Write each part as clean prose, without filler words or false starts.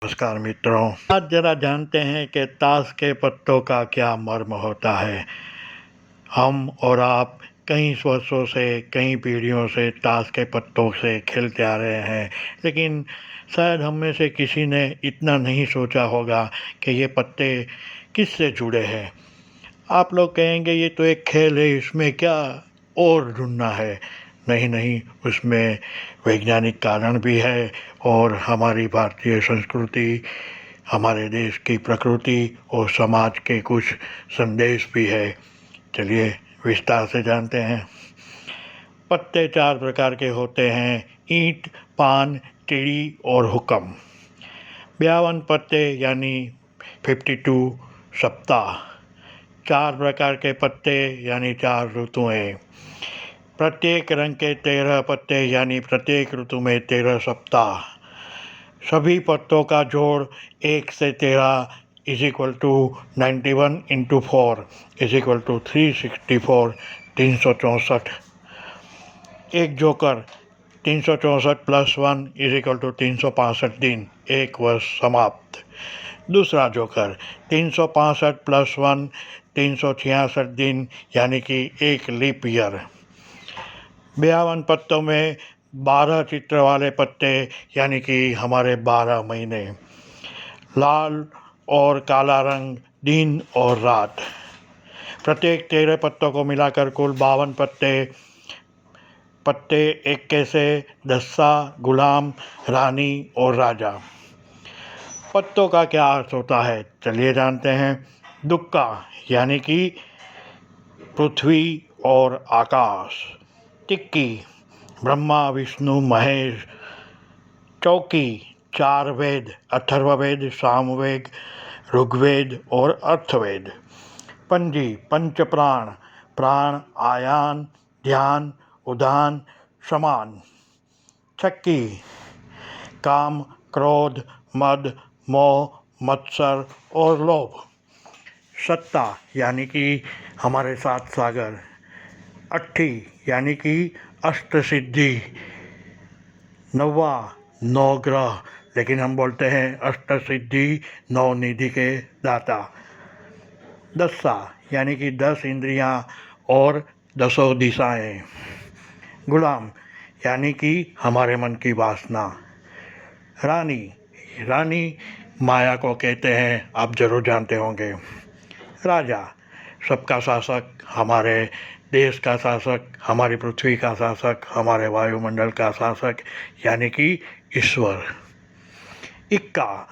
नमस्कार मित्रों, आज जरा जानते हैं कि ताश के पत्तों का क्या मर्म होता है। हम और आप कई वर्षों से, कई पीढ़ियों से ताश के पत्तों से खेलते आ रहे हैं, लेकिन शायद हम में से किसी ने इतना नहीं सोचा होगा कि ये पत्ते किससे जुड़े हैं। आप लोग कहेंगे ये तो एक खेल है, इसमें क्या और ढूंढना है। नहीं, उसमें वैज्ञानिक कारण भी है और हमारी भारतीय संस्कृति, हमारे देश की प्रकृति और समाज के कुछ संदेश भी है। चलिए विस्तार से जानते हैं। पत्ते 4 प्रकार के होते हैं: ईंट, पान, टिड़ी और हुक्म। 52 पत्ते यानी 52 सप्ताह। 4 प्रकार के पत्ते यानी 4 ऋतुएं। प्रत्येक रंग के 13 पत्ते यानी प्रत्येक ऋतु में 13 सप्ताह। सभी पत्तों का जोड़ 1 से 13 91 इंटू 4 364 364। एक जोकर 364 प्लस 1 365 दिन, एक वर्ष समाप्त। दूसरा जोकर 365 प्लस 1 366 दिन यानी कि एक लीप ईयर। 52 पत्तों में 12 चित्र वाले पत्ते यानी कि हमारे 12 महीने। लाल और काला रंग, दिन और रात। प्रत्येक 13 पत्तों को मिलाकर कुल 52 पत्ते एक कैसे, दस्सा, गुलाम, रानी और राजा। पत्तों का क्या अर्थ होता है, चलिए जानते हैं। दुक्का यानी कि पृथ्वी और आकाश। टिक्की ब्रह्मा, विष्णु, महेश। चौकी 4 वेद, अथर्ववेद, सामवेद, ऋग्वेद और अर्थवेद। पंजी पंच प्राण, प्राण, आयान, ध्यान, उदान, समान। छक्की काम, क्रोध, मद, मोह, मत्सर और लोभ। सत्ता यानी कि हमारे 7 सागर। अट्ठी यानी कि अष्ट सिद्धि। नौवा 9 ग्रह, लेकिन हम बोलते हैं अष्ट सिद्धि 9 निधि के दाता। दस्सा यानी कि 10 इंद्रियां और 10 दिशाएं। गुलाम यानी कि हमारे मन की वासना। रानी माया को कहते हैं, आप जरूर जानते होंगे। राजा सबका शासक, हमारे देश का शासक, हमारी पृथ्वी का शासक, हमारे वायुमंडल का शासक यानी कि ईश्वर। इक्का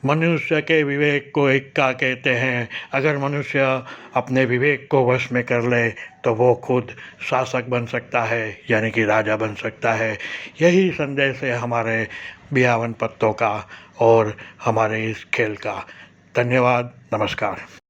मनुष्य के विवेक को इक्का कहते हैं। अगर मनुष्य अपने विवेक को वश में कर ले तो वो खुद शासक बन सकता है यानी कि राजा बन सकता है। यही संदेश है हमारे 52 पत्तों का और हमारे इस खेल का। धन्यवाद, नमस्कार।